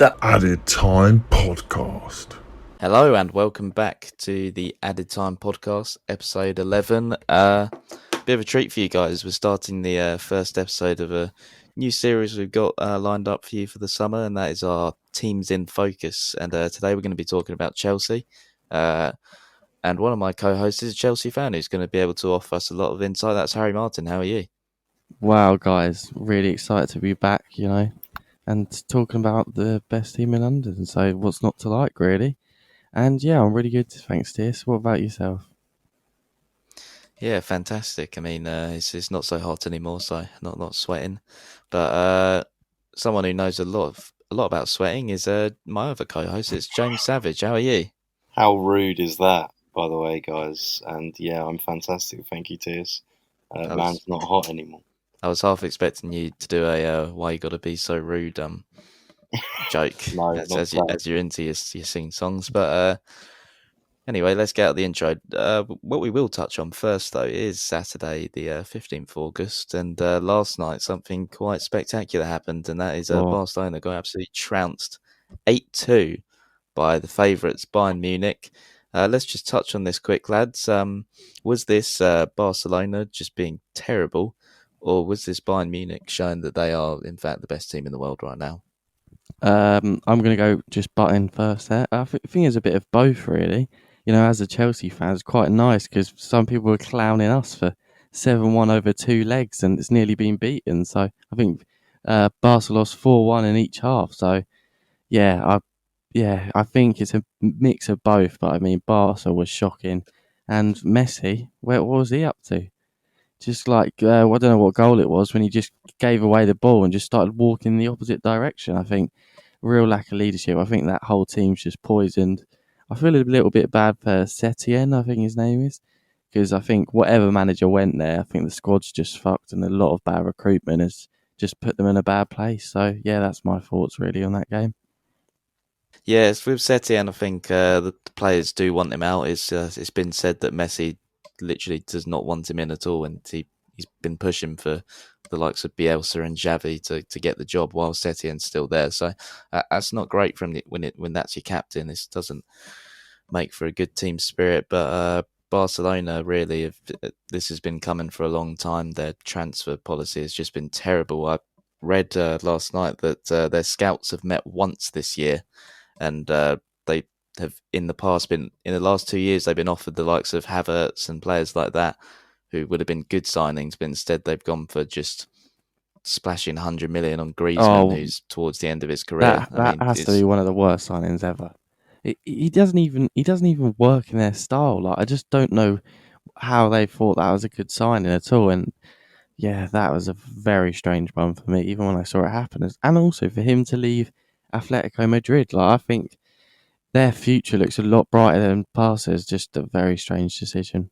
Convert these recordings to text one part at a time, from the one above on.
The Added Time Podcast. Hello and welcome back to the Added Time Podcast, episode 11. Bit of a treat for you guys. We're starting the first episode of a new series we've got lined up for you for the summer, and that is our Teams in Focus. And today we're going to be talking about Chelsea. And one of my co-hosts is a Chelsea fan who's going to be able to offer us a lot of insight. That's Harry Martin. How are you? Wow, guys, really excited to be back, and talking about the best team in London. So, what's not to like, really? And yeah, I'm really good, thanks, Tis. What about yourself? Yeah, fantastic. I mean, it's not so hot anymore, so not sweating. But someone who knows a lot about sweating is my other co-host. It's James Savage. How are you? How rude is that, by the way, guys? And yeah, I'm fantastic. Thank you, Tiers. Man's not hot anymore. I was half expecting you to do a "why you got to be so rude" joke No, as you're into your sing songs. But anyway, let's get out the intro. What we will touch on first, though, is Saturday, the 15th of August, and last night something quite spectacular happened, and that is Barcelona got absolutely trounced 8-2 by the favourites Bayern Munich. Let's just touch on this quick, lads. Was this Barcelona just being terrible, or was this Bayern Munich showing that they are, in fact, the best team in the world right now? I'm going to go just button first there. I think it's a bit of both, really. As a Chelsea fan, it's quite nice because some people were clowning us for 7-1 over 2 legs and it's nearly been beaten. So I think Barca lost 4-1 in each half. So yeah, I think it's a mix of both. But I mean, Barca was shocking. And Messi, what was he up to? Just like, I don't know what goal it was when he just gave away the ball and just started walking in the opposite direction. I think real lack of leadership. I think that whole team's just poisoned. I feel a little bit bad for Setien, I think his name is, because I think whatever manager went there, I think the squad's just fucked and a lot of bad recruitment has just put them in a bad place. So, yeah, that's my thoughts really on that game. Yes, with Setien, I think the players do want him out. It's been said that Messi literally does not want him in at all, and he's been pushing for the likes of Bielsa and Xavi to get the job while Setien's still there. So that's not great from when that's your captain. This doesn't make for a good team spirit. But Barcelona really, this has been coming for a long time. Their transfer policy has just been terrible. I read last night that their scouts have met once this year. And they have in the last 2 years, they've been offered the likes of Havertz and players like that who would have been good signings, but instead they've gone for just splashing 100 million on Griezmann, who's towards the end of his career. That has to be one of the worst signings ever. He doesn't even work in their style. Like, I just don't know how they thought that was a good signing at all. And yeah, that was a very strange one for me, even when I saw it happen. And also for him to leave Atletico Madrid, like, I think their future looks a lot brighter than Barca's. Just a very strange decision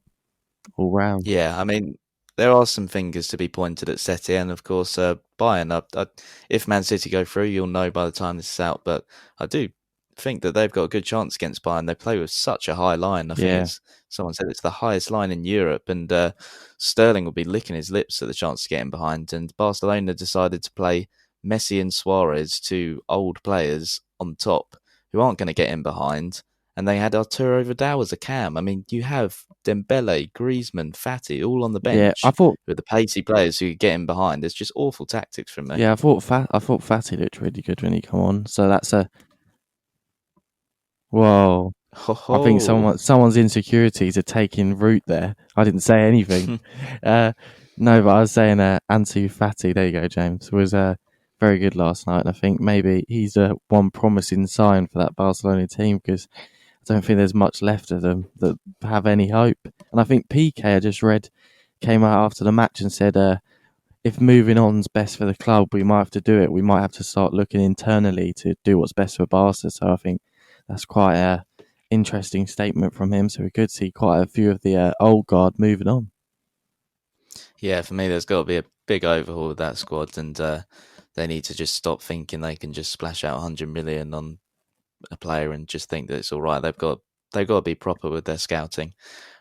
all round. Yeah, I mean, there are some fingers to be pointed at Setien, of course. Bayern, if Man City go through, you'll know by the time this is out. But I do think that they've got a good chance against Bayern. They play with such a high line. I think someone said it's the highest line in Europe, and Sterling will be licking his lips at the chance to get in behind. And Barcelona decided to play Messi and Suarez, two old players, on top who aren't going to get in behind. And they had Arturo Vidal as a cam. I mean, you have Dembele, Griezmann, Fati all on the bench. Yeah, I thought with the pacey players who could get in behind. It's just awful tactics from me. Yeah, I thought Fati looked really good when he come on. So that's a whoa. I think someone's insecurities are taking root there. I didn't say anything. No, but I was saying Ansu Fati, there you go, James, was very good last night. And I think maybe he's one promising sign for that Barcelona team because I don't think there's much left of them that have any hope. And I think PK, I just read, came out after the match and said, if moving on's best for the club, we might have to do it. We might have to start looking internally to do what's best for Barca. So I think that's quite a interesting statement from him. So we could see quite a few of the old guard moving on. Yeah, for me, there's got to be a big overhaul of that squad, and they need to just stop thinking they can just splash out 100 million on a player and just think that it's all right. They've got to be proper with their scouting.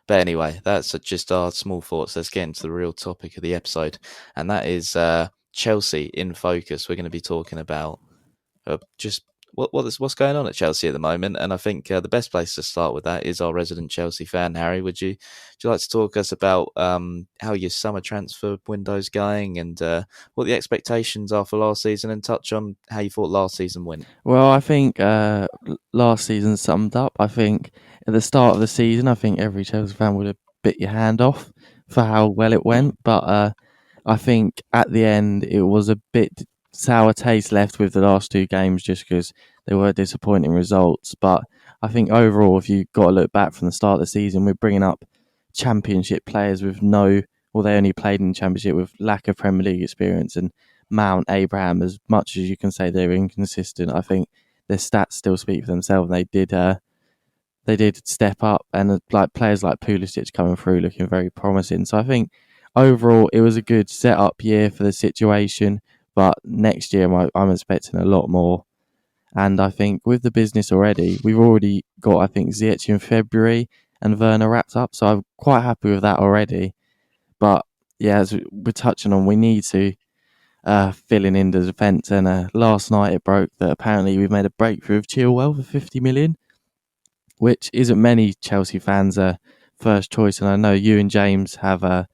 But anyway, that's just our small thoughts. Let's get into the real topic of the episode, and that is Chelsea in focus. We're going to be talking about just what's going on at Chelsea at the moment? And I think the best place to start with that is our resident Chelsea fan, Harry. Would you like to talk us about how your summer transfer window's going and what the expectations are for last season, and touch on how you thought last season went? Well, I think last season summed up. I think at the start of the season, I think every Chelsea fan would have bit your hand off for how well it went. But I think at the end, it was a bit sour taste left with the last two games just because they were disappointing results. But I think overall, if you've got to look back from the start of the season, we're bringing up Championship players with they only played in the Championship with lack of Premier League experience, and Mount, Abraham, as much as you can say they're inconsistent, I think their stats still speak for themselves. And they did step up, and like players like Pulisic coming through looking very promising. So I think overall it was a good setup year for the situation. But next year I'm expecting a lot more. And I think with the business already, we've already got, I think, Ziyech in February and Werner wrapped up. So I'm quite happy with that already. But yeah, as we're touching on, we need to filling in the defence. And last night it broke that apparently we've made a breakthrough of Chilwell for 50 million, which isn't many Chelsea fans' first choice. And I know you and James have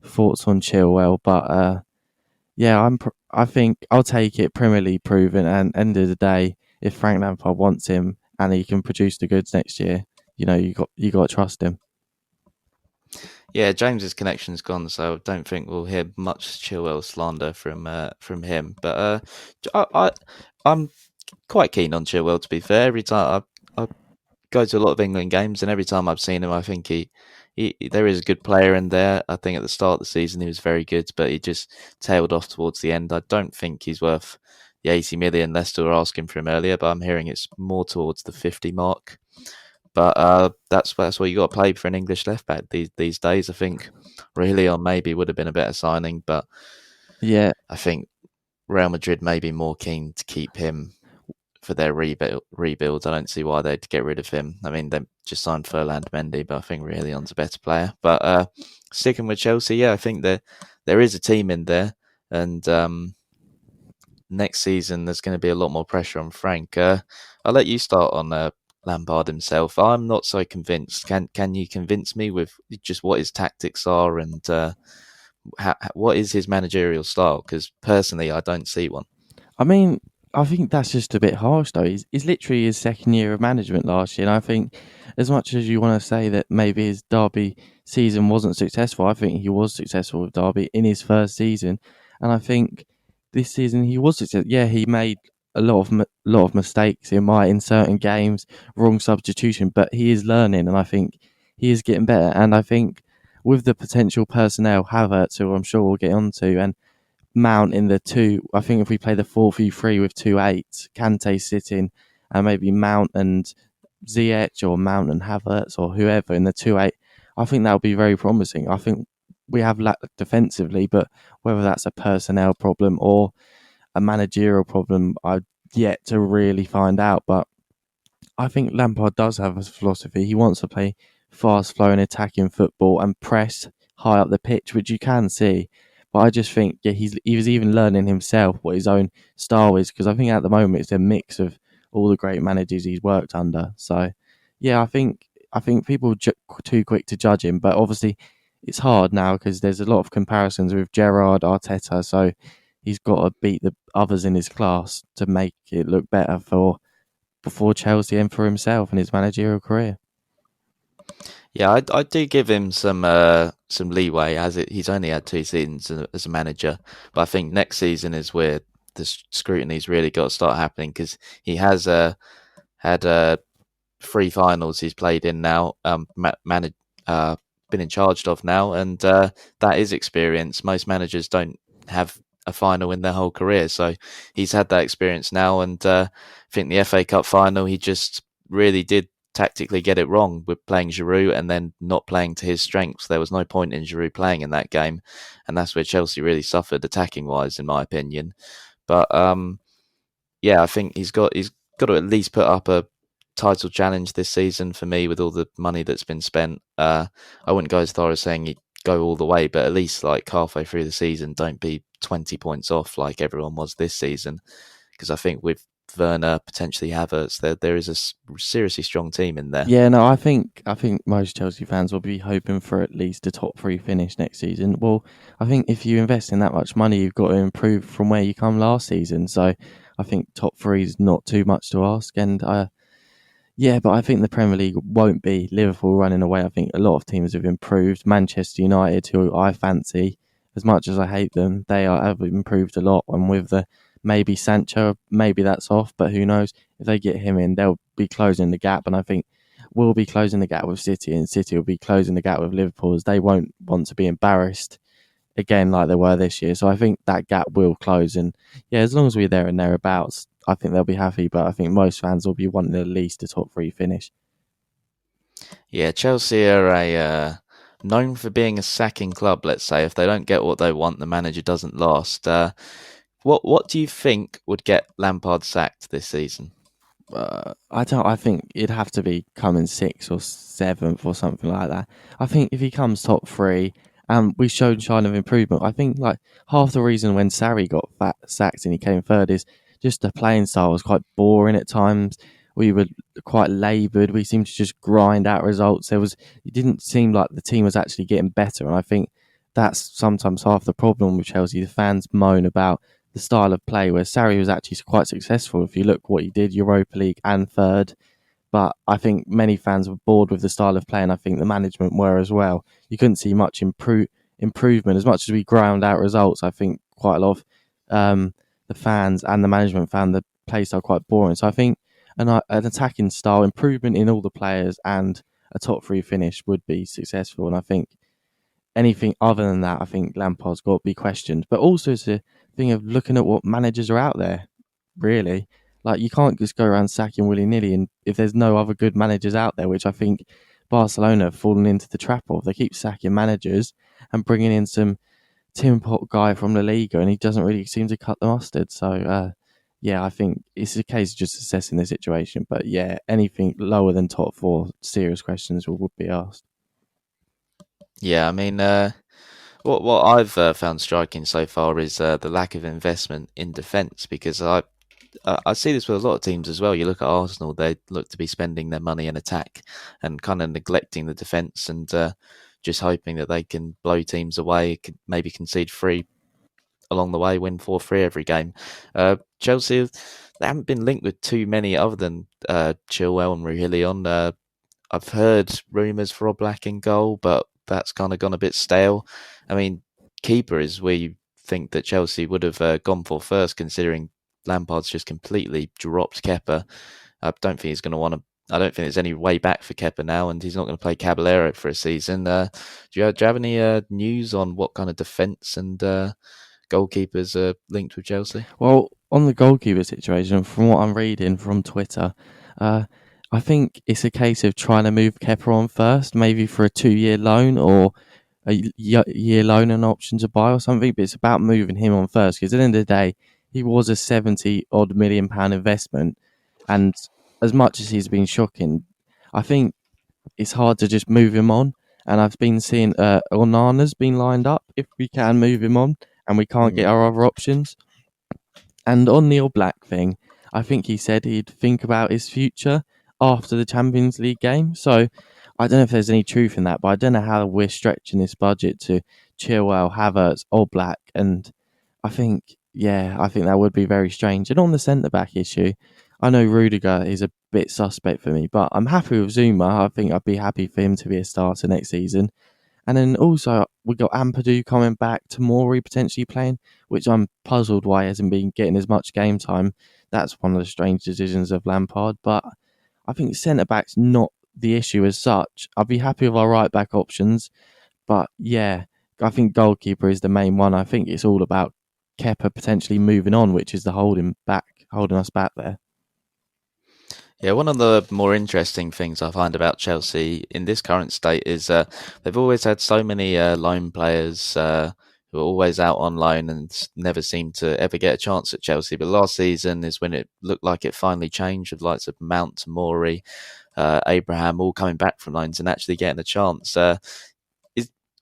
thoughts on Chilwell, but yeah, I think I'll take it Premier League proven. And end of the day, if Frank Lampard wants him and he can produce the goods next year, you got to trust him. Yeah, James's connection's gone, so I don't think we'll hear much Chilwell slander from him. But I'm quite keen on Chilwell, to be fair. Every time I go to a lot of England games, and every time I've seen him, I think he there is a good player in there. I think at the start of the season he was very good, but he just tailed off towards the end. I don't think he's worth the 80 million Leicester were asking for him earlier, but I'm hearing it's more towards the 50 mark. But that's what you got to play for an English left back these days. I think Reguilón maybe would have been a better signing, but yeah, I think Real Madrid may be more keen to keep him for their rebuild. I don't see why they'd get rid of him. I mean, they just signed Ferland Mendy, but I think Reguilón's a better player. But sticking with Chelsea, yeah, I think there is a team in there, and next season there's going to be a lot more pressure on Frank. I'll let you start on Lampard himself. I'm not so convinced. Can you convince me with just what his tactics are and what is his managerial style? Because personally, I don't see one. I mean, I think that's just a bit harsh, though. He's literally his second year of management last year, and I think as much as you want to say that maybe his Derby season wasn't successful, I think he was successful with Derby in his first season, and I think this season he was successful. Yeah, he made a lot of mistakes in certain games, wrong substitution, but he is learning, and I think he is getting better. And I think with the potential personnel, Havertz, who I'm sure we'll get onto, and Mount in the two. I think if we play the 4-3-3 with 2 8s, Kante sitting, and maybe Mount and Ziyech or Mount and Havertz or whoever in the 2-8, I think that would be very promising. I think we have lacked defensively, but whether that's a personnel problem or a managerial problem, I've yet to really find out. But I think Lampard does have a philosophy. He wants to play fast flowing attacking football and press high up the pitch, which you can see. But I just think he was even learning himself what his own style is, because I think at the moment it's a mix of all the great managers he's worked under. So yeah, I think people are too quick to judge him, but obviously it's hard now because there's a lot of comparisons with Gerrard, Arteta. So he's got to beat the others in his class to make it look better before Chelsea and for himself and his managerial career. Yeah, I do give him some leeway, as he's only had 2 seasons as a manager. But I think next season is where the scrutiny's really got to start happening, because he has had 3 finals he's played in now, been in charge of now, and that is experience. Most managers don't have a final in their whole career, so he's had that experience now. And I think the FA Cup final, he just really did tactically get it wrong with playing Giroud and then not playing to his strengths. There was no point in Giroud playing in that game, and that's where Chelsea really suffered attacking wise, in my opinion. But yeah, I think he's got to at least put up a title challenge this season for me, with all the money that's been spent. I wouldn't go as far as saying he'd go all the way, but at least like halfway through the season, don't be 20 points off like everyone was this season, because I think with Werner, potentially Havertz. There is a seriously strong team in there. Yeah, no, I think most Chelsea fans will be hoping for at least a top 3 finish next season. Well, I think if you invest in that much money, you've got to improve from where you come last season. So I think top 3 is not too much to ask. And yeah, but I think the Premier League won't be Liverpool running away. I think a lot of teams have improved. Manchester United, who I fancy, as much as I hate them, have improved a lot. And with the maybe Sancho, maybe that's off, but who knows? If they get him in, they'll be closing the gap. And I think we'll be closing the gap with City, and City will be closing the gap with Liverpool, as they won't want to be embarrassed again like they were this year. So I think that gap will close. And yeah, as long as we're there and thereabouts, I think they'll be happy. But I think most fans will be wanting at least a top 3 finish. Yeah, Chelsea are known for being a sacking club, let's say. If they don't get what they want, the manager doesn't last. What do you think would get Lampard sacked this season? I think it'd have to be coming 6th or 7th or something like that. I think if he comes top 3 and we've shown sign of improvement, I think like half the reason when Sarri got sacked and he came 3rd is just the playing style was quite boring at times. We were quite laboured. We seemed to just grind out results. It didn't seem like the team was actually getting better, and I think that's sometimes half the problem with Chelsea. The fans moan about the style of play, where Sarri was actually quite successful. If you look what he did, Europa League and 3rd. But I think many fans were bored with the style of play, and I think the management were as well. You couldn't see much improvement. As much as we ground out results, I think quite a lot of the fans and the management found the play style quite boring. So I think an attacking style, improvement in all the players, and a top 3 finish would be successful. And I think anything other than that, I think Lampard's got to be questioned. But also it's a thing of looking at what managers are out there, really. Like, you can't just go around sacking willy-nilly, and if there's no other good managers out there, which I think Barcelona have fallen into the trap of. They keep sacking managers and bringing in some tin pot guy from La Liga, and he doesn't really seem to cut the mustard. So, yeah, I think it's a case of just assessing the situation. But yeah, anything lower than top 4, serious questions would be asked. Yeah, I mean, what I've found striking so far is the lack of investment in defence, because I see this with a lot of teams as well. You look at Arsenal; they look to be spending their money in attack and kind of neglecting the defence, and just hoping that they can blow teams away, maybe concede 3 along the way, win 4-3 every game. Chelsea, they haven't been linked with too many other than Chilwell and Ruhillion. I've heard rumours for Oblak in goal, but that's kind of gone a bit stale. I mean, keeper is where you think that Chelsea would have gone for first, considering Lampard's just completely dropped Kepa. I don't think he's going to want to. I don't think there's any way back for Kepa now, and he's not going to play Caballero for a season. Do you have any news on what kind of defence and goalkeepers are linked with Chelsea? Well, on the goalkeeper situation, from what I'm reading from Twitter, I think it's a case of trying to move Kepa on first, maybe for a 2-year loan or a year loan and option to buy or something. But it's about moving him on first, because at the end of the day, he was a 70-odd million pound investment, and as much as he's been shocking, I think it's hard to just move him on. And I've been seeing Onana's been lined up if we can move him on, and we can't get our other options. And on the Oblak thing, I think he said he'd think about his future after the Champions League game. So I don't know if there's any truth in that, but I don't know how we're stretching this budget to Chilwell, Havertz, Oblak, and I think that would be very strange. And on the centre-back issue, I know Rudiger is a bit suspect for me, but I'm happy with Zuma. I think I'd be happy for him to be a starter next season. And then also, we got Ampadu coming back, Tomori potentially playing, which I'm puzzled why he hasn't been getting as much game time. That's one of the strange decisions of Lampard. But I think centre-back's not the issue as such. I'd be happy with our right-back options. But yeah, I think goalkeeper is the main one. I think it's all about Kepa potentially moving on, which is the holding us back there. Yeah, one of the more interesting things I find about Chelsea in this current state is they've always had so many loan players who are always out on loan and never seem to ever get a chance at Chelsea. But last season is when it looked like it finally changed, with the likes of Mount, Tomori, Abraham all coming back from loans and actually getting a chance.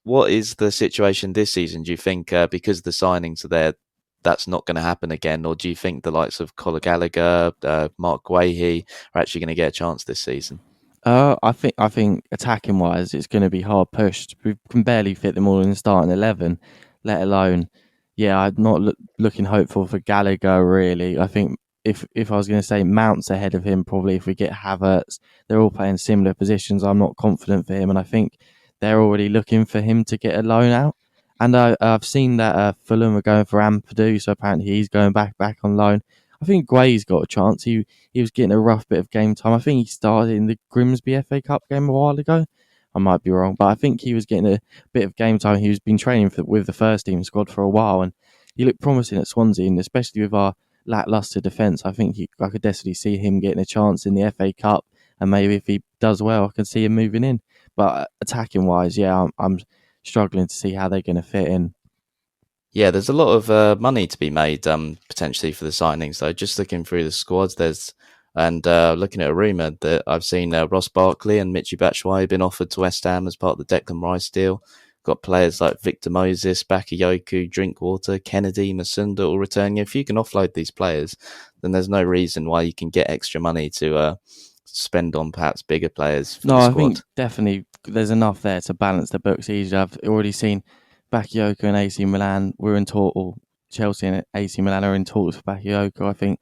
What is the situation this season? Do you think because the signings are there, that's not going to happen again, or do you think the likes of Conor Gallagher, Mark Guehi are actually going to get a chance this season? I think attacking wise, it's going to be hard pushed. We can barely fit them all in the starting 11, let alone. Yeah, I'm not looking hopeful for Gallagher really. I think if I was going to say Mount's ahead of him, probably if we get Havertz, they're all playing similar positions. I'm not confident for him, and I think they're already looking for him to get a loan out. And I've seen that Fulham are going for Ampadu, so apparently he's going back on loan. I think Guay's got a chance. He was getting a rough bit of game time. I think he started in the Grimsby FA Cup game a while ago. I might be wrong, but I think he was getting a bit of game time. He was been training with the first team squad for a while, and he looked promising at Swansea, and especially with our lacklustre defence, I think I could definitely see him getting a chance in the FA Cup, and maybe if he does well, I can see him moving in. But attacking wise, yeah, I'm struggling to see how they're going to fit in. Yeah, there's a lot of money to be made potentially for the signings. Though, just looking through the squads, looking at a rumour that I've seen Ross Barkley and Michy Batshuayi been offered to West Ham as part of the Declan Rice deal. Got players like Victor Moses, Bakayoko, Drinkwater, Kennedy, Masunda all returning. If you can offload these players, then there's no reason why you can get extra money to spend on perhaps bigger players for the squad. I think definitely there's enough there to balance the books easily. I've already seen Bakayoko and AC Milan. We're in talk, or Chelsea and AC Milan are in talks for Bakayoko. I think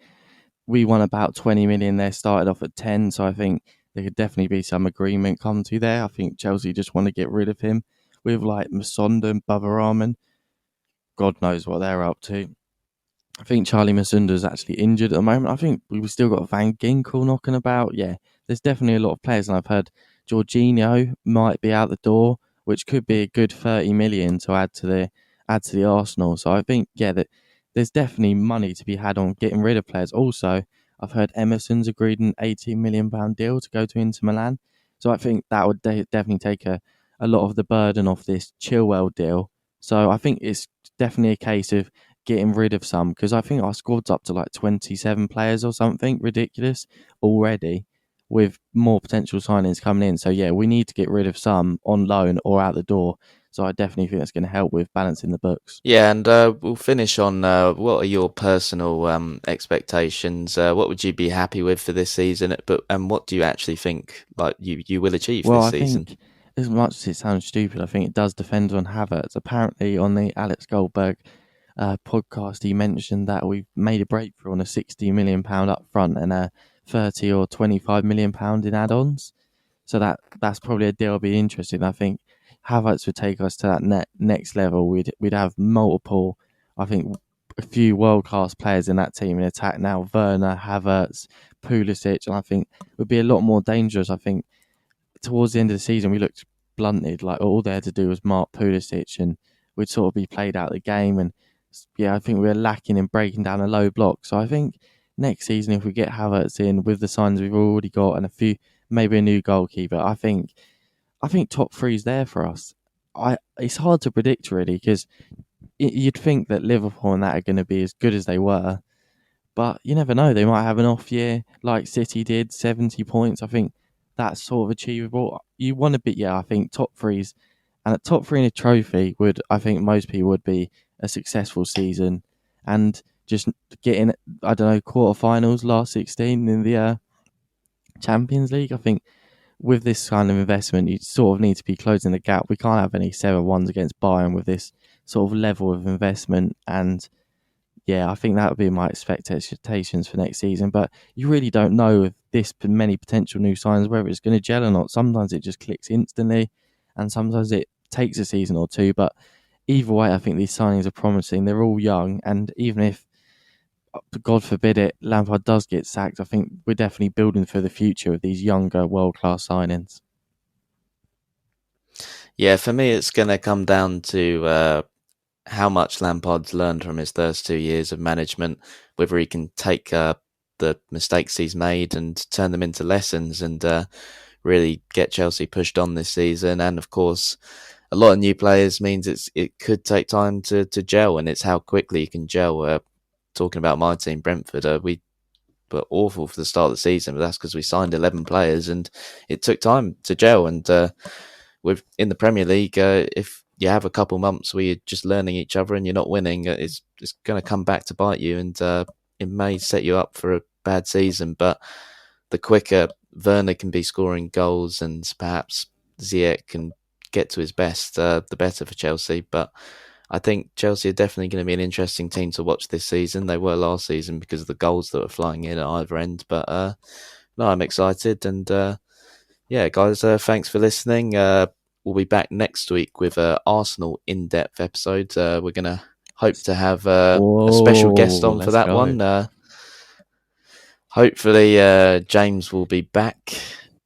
we won about 20 million. They started off at 10, so I think there could definitely be some agreement come to there. I think Chelsea just want to get rid of him. With like Masonda and Bavaraman, God knows what they're up to. I think Charlie Masunda is actually injured at the moment. I think we've still got Van Ginkel knocking about. Yeah, there's definitely a lot of players, and I've heard Jorginho might be out the door, which could be a good 30 million to add to the Arsenal. So I think that there's definitely money to be had on getting rid of players. Also, I've heard Emerson's agreed an £18 million deal to go to Inter Milan. So I think that would definitely take a lot of the burden off this Chilwell deal. So I think it's definitely a case of getting rid of some, because I think our squad's up to like 27 players or something ridiculous already, with more potential signings coming in. So yeah, we need to get rid of some on loan or out the door. So I definitely think that's going to help with balancing the books. Yeah, and we'll finish on what are your personal expectations? What would you be happy with for this season? And what do you actually think like you will achieve this season? Think, as much as it sounds stupid, I think it does depend on Havertz. Apparently, on the Alex Goldberg podcast, he mentioned that we've made a breakthrough on a £60 million up front and a £30 or £25 million in add-ons. So that's probably a deal I'll be interested in. I think Havertz would take us to that next level. We'd have multiple, I think, a few world-class players in that team in attack now. Werner, Havertz, Pulisic, and I think would be a lot more dangerous. I think towards the end of the season, we looked blunted. Like all they had to do was mark Pulisic, and we'd sort of be played out of the game. And yeah, I think we're lacking in breaking down a low block. So I think next season, if we get Havertz in with the signs we've already got and maybe a new goalkeeper, I think top three is there for us. It's hard to predict really, because you'd think that Liverpool and that are going to be as good as they were, but you never know. They might have an off year like City did, 70 points. I think that's sort of achievable. You want to be, I think top threes, and a top three in a trophy I think most people would be a successful season, and just getting, I don't know, quarterfinals, last 16 in the Champions League. I think with this kind of investment, you sort of need to be closing the gap. We can't have any 7-1s against Bayern with this sort of level of investment. And yeah, I think that would be my expectations for next season. But you really don't know with this many potential new signs whether it's going to gel or not. Sometimes it just clicks instantly, and sometimes it takes a season or two. But either way, I think these signings are promising. They're all young, and even if, God forbid it, Lampard does get sacked, I think we're definitely building for the future of these younger world-class signings. Yeah, for me, it's going to come down to how much Lampard's learned from his first 2 years of management, whether he can take the mistakes he's made and turn them into lessons and really get Chelsea pushed on this season. And of course, a lot of new players means it could take time to gel, and it's how quickly you can gel. Talking about my team, Brentford, we were awful for the start of the season, but that's because we signed 11 players and it took time to gel. And in the Premier League, if you have a couple months where you're just learning each other and you're not winning, it's going to come back to bite you, and it may set you up for a bad season. But the quicker Werner can be scoring goals and perhaps Ziyech can get to his best, the better for Chelsea. But I think Chelsea are definitely going to be an interesting team to watch this season. They were last season because of the goals that were flying in at either end. But no, I'm excited. And yeah, guys, thanks for listening. We'll be back next week with an Arsenal in-depth episode. We're going to hope to have a special guest on for that one. Hopefully, James will be back.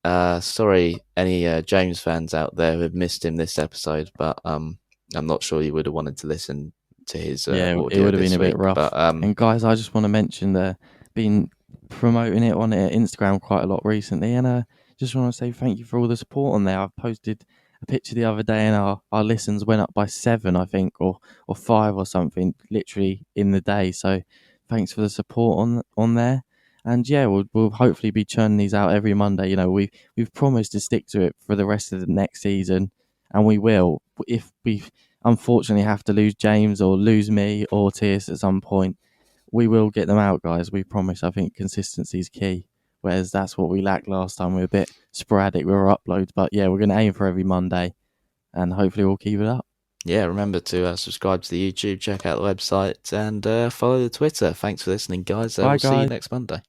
Sorry, any James fans out there who have missed him this episode, but I'm not sure you would have wanted to listen to his audio. It would have been a bit rough. But, and guys, I just want to mention that been promoting it on Instagram quite a lot recently, and just want to say thank you for all the support on there. I've posted a picture the other day, and our listens went up by 7, I think, or 5 or something, literally in the day. So thanks for the support on there. And yeah, we'll hopefully be churning these out every Monday. You know, we've promised to stick to it for the rest of the next season, and we will. If we unfortunately have to lose James or lose me or Tiers at some point, we will get them out, guys. We promise. I think consistency is key. Whereas that's what we lacked last time. We were a bit sporadic with our uploads, but yeah, we're going to aim for every Monday, and hopefully we'll keep it up. Yeah, remember to subscribe to the YouTube, check out the website, and follow the Twitter. Thanks for listening, guys. Bye, We'll see you guys. next Monday.